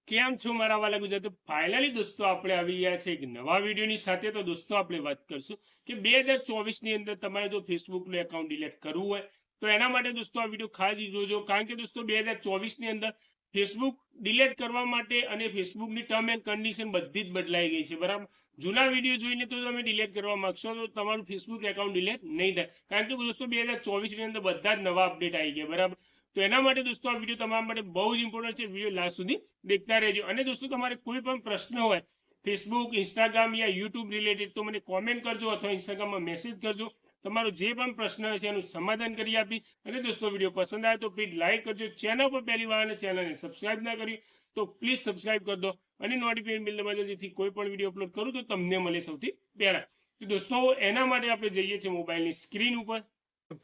કેમ છો મારા વાલા ગુજરાત? ફાઇનલી દોસ્તો આપણે આવી ગયા છે એક નવા વિડીયોની સાથે. તો દોસ્તો આપણે વાત કરશું કે 2024 ની અંદર તમારે જો ફેસબુકનું એકાઉન્ટ ડિલીટ કરવું હોય તો એના માટે દોસ્તો આ વિડીયો ખાસ જોજો. કારણ કે દોસ્તો 2024 ની અંદર ફેસબુક ડિલીટ કરવા માટે અને ફેસબુકની ટર્મ એન્ડ કન્ડિશન બધી જ બદલાઈ ગઈ છે, બરાબર. જૂના વિડીયો જોઈને તો તમે ડિલીટ કરવા માંગશો તો તમારું ફેસબુક એકાઉન્ટ ડિલીટ નહીં થાય. કારણ કે દોસ્તો 2024 ની અંદર બધા જ નવા અપડેટ આવી ગયા, બરાબર. તો એના માટે દોસ્તો આ વિડીયો તમારા માટે બહુ જ ઇમ્પોર્ટન્ટ છે. વિડીયો લાસ્ટ સુધી देखता रहજો. અને દોસ્તો તમારે કોઈ પણ પ્રશ્ન હોય ફેસબુક, ઇન્સ્ટાગ્રામ યા યુટ્યુબ રિલેટેડ તો મને કોમેન્ટ કરજો અથવા ઇન્સ્ટાગ્રામમાં મેસેજ કરજો. તમારો જે પણ પ્રશ્ન હશે એનું સમાધાન કરી આપી. અને દોસ્તો વિડીયો પસંદ આવે તો પ્લીઝ લાઈક કરજો. ચેનલ પર પહેલી વાર અને ચેનલને સબસ્ક્રાઇબ ના કરી તો પ્લીઝ સબસ્ક્રાઇબ કરી દો અને નોટિફિકેશન બેલ દબાવજો, જેથી કોઈ પણ વિડીયો અપલોડ કરું તો તમને મળે સૌથી પહેલા. તો દોસ્તો એના માટે આપણે જઈએ છીએ મોબાઈલની સ્ક્રીન ઉપર.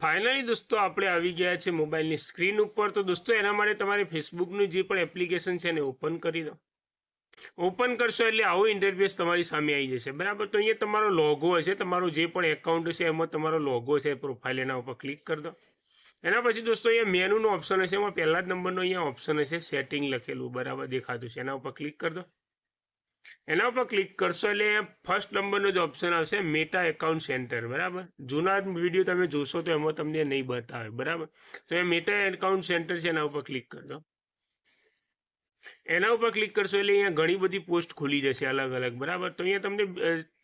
ફાઇનલી દોસ્તો આપણે આવી ગયા છે મોબાઈલની સ્ક્રીન ઉપર. તો દોસ્તો એના માટે તમારે ફેસબુકનું જે પણ એપ્લિકેશન છે એને ઓપન કરી દો. ઓપન કરશો એટલે આવું ઇન્ટરફેસ તમારી સામે આવી જશે, બરાબર. તો અહીંયા તમારો લોગો હશે, તમારો જે પણ એકાઉન્ટ હશે એમાં તમારો લોગો છે પ્રોફાઇલ, એના ઉપર ક્લિક કરી દો. એના પછી દોસ્તો અહીંયા મેનુનો ઓપ્શન હશે, એમાં પહેલા જ નંબરનો અહીંયા ઓપ્શન હશે સેટિંગ લખેલું, બરાબર દેખાતું છે. એના ઉપર ક્લિક કરી દો. એના ઉપર ક્લિક કરશો એટલે ફર્સ્ટ નંબરનો જે ઓપ્શન આવશે મેટા એકાઉન્ટ સેન્ટર, બરાબર. જૂના વિડીયો તમે જોશો તો એમાં તમને નહીં બતાવે, બરાબર. તો એ મેટા એકાઉન્ટ સેન્ટર છે એના ઉપર ક્લિક કરજો. એના ઉપર ક્લિક કરશો એટલે અહીંયા ઘણી બધી પોસ્ટ ખુલી જશે અલગ અલગ, બરાબર. તો અહીંયા તમને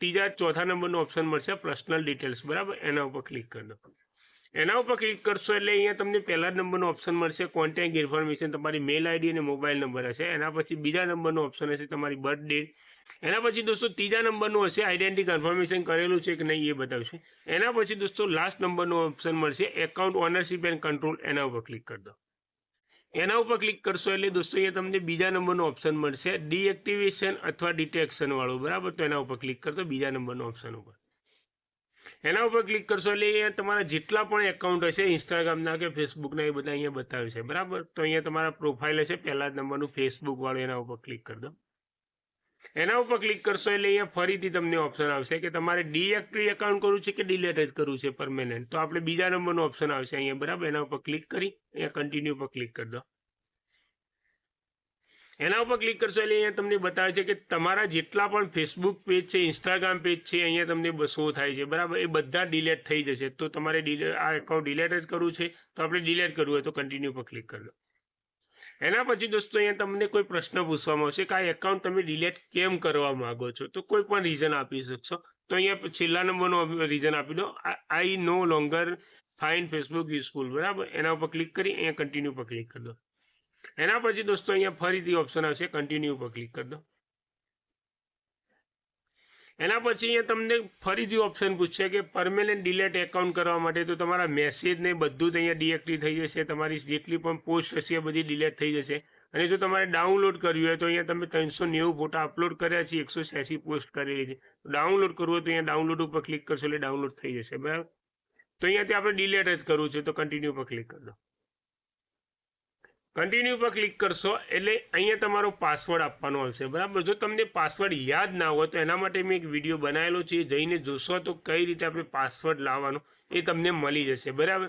ત્રીજા ચોથા નંબરનો ઓપ્શન મળશે પર્સનલ ડિટેલ્સ, બરાબર. એના ઉપર ક્લિક કરી દો. એના ઉપર ક્લિક કરશો એટલે અહીંયા તમને પહેલા નંબરનો ઓપ્શન મળશે કોન્ટેક્ટ ઇન્ફોર્મેશન, તમારી મેલ આઈડી અને મોબાઈલ નંબર હશે. એના પછી બીજા નંબરનો ઓપ્શન હશે તમારી બર્થ ડેટ. એના પછી દોસ્તો ત્રીજા નંબરનું હશે આઈડેન્ટિટી કન્ફર્મેશન કરેલું છે કે નહીં એ બતાવશે. એના પછી દોસ્તો લાસ્ટ નંબરનો ઓપ્શન મળશે એકાઉન્ટ ઓનરશિપ એન્ડ કંટ્રોલ. એના ઉપર ક્લિક કરી દો. એના ઉપર ક્લિક કરશો એટલે દોસ્તો અહીંયા તમને બીજા નંબરનો ઓપ્શન મળશે ડીએક્ટિવેશન અથવા ડિટેક્શન વાળું, બરાબર. તો એના ઉપર ક્લિક કરતો બીજા નંબરનો ઓપ્શન ઉપર. એના ઉપર ક્લિક કરશો એટલે અહીંયા તમારા જેટલા પણ એકાઉન્ટ હશે ઇન્સ્ટાગ્રામના કે ફેસબુકના એ બધા અહીંયા બતાવશે, બરાબર. તો અહીંયા તમારા પ્રોફાઇલ હશે પહેલા જ નંબરનું ફેસબુક વાળું, એના ઉપર ક્લિક કરી દો. એના ઉપર ક્લિક કરશો એટલે અહીંયા ફરીથી તમને ઓપ્શન આવશે કે તમારે ડીએક્ટિવ એકાઉન્ટ કરવું છે કે ડિલીટ જ કરવું છે પરમેનન્ટ. તો આપણે બીજા નંબરનો ઓપ્શન આવશે અહીંયા, બરાબર. એના ઉપર ક્લિક કરી અહીંયા કન્ટિન્યુ ઉપર ક્લિક કરી દો. એના ઉપર ક્લિક કરશો એટલે અહીંયા તમને બતાવે છે કે તમારા જેટલા પણ ફેસબુક પેજ છે, ઇન્સ્ટાગ્રામ પેજ છે, અહીંયા તમને શો થાય છે, બરાબર. એ બધા ડિલીટ થઈ જશે. તો તમારે આ એકાઉન્ટ ડિલીટ જ કરવું છે તો આપણે ડિલીટ કરવું હોય તો કન્ટિન્યુ પર ક્લિક કરી દો. એના પછી દોસ્તો અહીંયા તમને કોઈ પ્રશ્ન પૂછવામાં આવશે કે આ એકાઉન્ટ તમે ડિલીટ કેમ કરવા માંગો છો, તો કોઈ પણ રીઝન આપી શકશો. તો અહીંયા છેલ્લા નંબરનો રીઝન આપી દો, I no longer find Facebook useful, બરાબર. એના ઉપર ક્લિક કરી અહીંયા કન્ટિન્યુ પર ક્લિક કરી દો. એના પછી દોસ્તો અહીંયા ફરીથી ઓપ્શન આવશે કન્ટિન્યુ ઉપર ક્લિક કરી દો. એના પછી અહીંયા તમને ફરીથી ઓપ્શન પૂછશે કે પરમેનન્ટ ડિલીટ એકાઉન્ટ કરવા માટે તો તમારા મેસેજ ને બધું જ અહીંયા ડિએક્ટિવ થઈ જશે. તમારી જેટલી પણ પોસ્ટ હશે એ બધી ડિલીટ થઈ જશે. અને જો તમારે ડાઉનલોડ કરવી હોય તો અહીંયા તમે 390 ફોટા અપલોડ કર્યા છે, 186 પોસ્ટ કરેલી છે. ડાઉનલોડ કરવું હોય તો અહીંયા ડાઉનલોડ ઉપર ક્લિક કરશો એટલે ડાઉનલોડ થઈ જશે, બરાબર. તો અહીંયાથી આપણે ડિલીટ જ કરવું છે તો કન્ટિન્યુ પર ક્લિક કરી દો. કન્ટિન્યુ પર ક્લિક કરશો એટલે અહીંયા તમારો પાસવર્ડ આપવાનો આવશે, બરાબર. જો તમને પાસવર્ડ યાદ ના હોય તો એના માટે મેં એક વિડીયો બનાવેલો છે, જઈને જોશો તો કઈ રીતે આપણે પાસવર્ડ લાવવાનો એ તમને મળી જશે, બરાબર.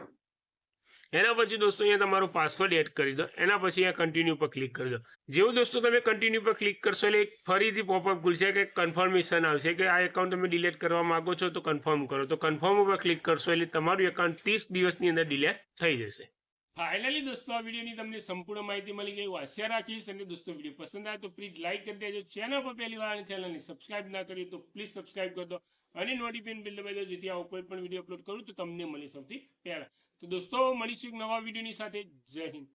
એના પછી દોસ્તો અહીંયા તમારો પાસવર્ડ એડ કરી દો. એના પછી અહીંયા કન્ટિન્યુ પર ક્લિક કરી દો. જેવું દોસ્તો તમે કન્ટિન્યુ પર ક્લિક કરશો એટલે ફરીથી પોપઅપ ખુલશે કે કન્ફર્મેશન આવશે કે આ એકાઉન્ટ તમે ડિલીટ કરવા માંગો છો તો કન્ફર્મ કરો. તો કન્ફર્મ ઉપર ક્લિક કરશો એટલે તમારું એકાઉન્ટ 30 દિવસની અંદર ડિલીટ થઈ જશે. ફાઇનલી દોસ્તો આ વિડીયોની તમને સંપૂર્ણ માહિતી મળી ગઈ હું આશા રાખીશ. અને દોસ્તો વિડીયો પસંદ આવે તો પ્લીઝ લાઈક કરી દેજો. ચેનલ પર પહેલી વાર ચેનલને સબસ્ક્રાઇબ ના કરી તો પ્લીઝ સબસ્ક્રાઇબ કરી દો અને નોટિફિકેશન બેલ દબાવી દો, જેથી આવો કોઈ પણ વિડીયો અપલોડ કરું તો તમને મળે સૌથી પહેલા. તો દોસ્તો મળીશું એક નવા વિડીયોની સાથે. જય હિન્દ.